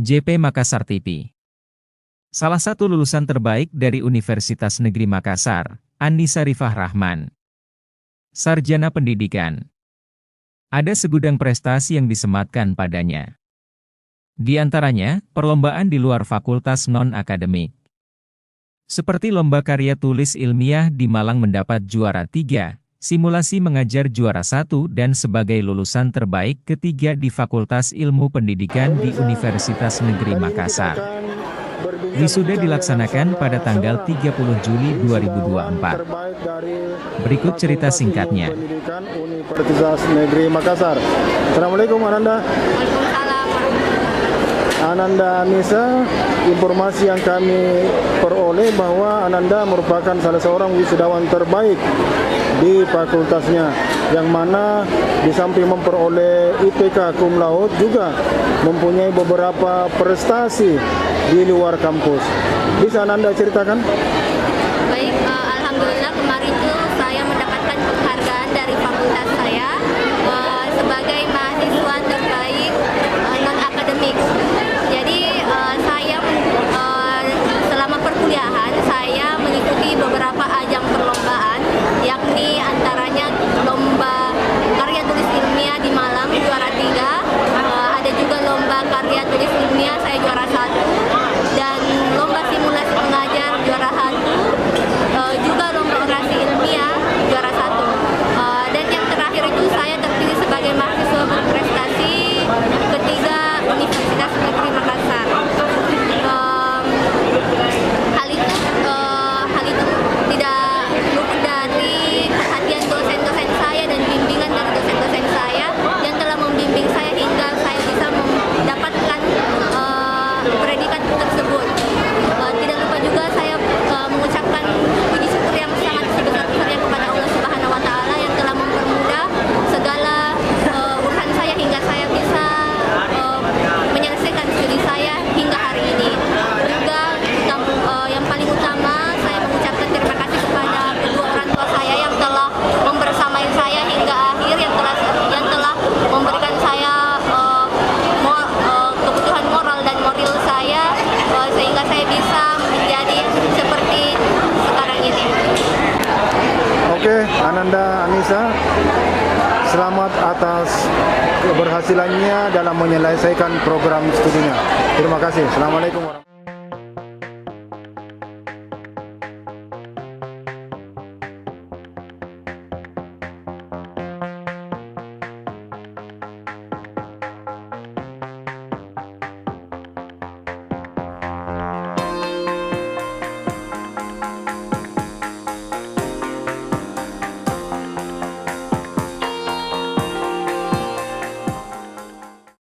JP Makassar TV. Salah satu lulusan terbaik dari Universitas Negeri Makassar, Andi Sarifah Rahman. Sarjana Pendidikan. Ada segudang prestasi yang disematkan padanya. Di antaranya, perlombaan di luar fakultas non-akademik. Seperti lomba karya tulis ilmiah di Malang mendapat juara 3, simulasi mengajar juara 1 dan sebagai lulusan terbaik ketiga di Fakultas Ilmu Pendidikan di Universitas Negeri Makassar. Wisuda dilaksanakan pada tanggal 30 Juli 2024. Berikut cerita singkatnya. Universitas Negeri Makassar. Assalamualaikum Ananda. Waalaikumsalam. Ananda Anissa, informasi yang kami peroleh bahwa Ananda merupakan salah seorang wisudawan terbaik di fakultasnya, yang mana di samping memperoleh IPK cum laude juga mempunyai beberapa prestasi di luar kampus. Bisa Ananda ceritakan? Baik, alhamdulillah kemarin itu saya mendapatkan penghargaan dari fakultas saya sebagai mahasiswa terbaik non-akademik. Jadi saya selama perkuliahan saya mengikuti beberapa ajang perlombaan, yakni antaranya lomba karya tulis ilmiah di Malang juara 3, ada juga lomba karya tulis ilmiah saya juara 1, dan lomba simulasi mengajar juara 1, juga lomba orasi ilmiah juara 1, dan yang terakhir itu saya terpilih sebagai mahasiswa berprestasi ketiga Universitas Negeri Makassar. Hal itu tidak luput dari perhatian dosen-dosen saya dan bimbingan dari dosen-dosen saya yang telah membimbing saya hingga saya bisa mendapatkan predikat tersebut. Tidak lupa juga saya mengucapkan puji syukur yang sangat sebesar-besarnya kepada Allah Subhanahu wa Ta'ala yang telah mempermudah segala urusan saya hingga saya bisa menyelesaikan studi saya hingga hari ini. Juga yang paling utama saya mengucapkan terima kasih kepada kedua orang tua saya yang telah membersamai saya hingga akhir, yang telah memberikan saya kebutuhan moral dan moral saya sehingga saya bisa menjadi seperti sekarang ini. Oke, Ananda Anissa, selamat atas keberhasilannya dalam menyelesaikan program studinya. Terima kasih. Assalamualaikum warahmatullahi wabarakatuh.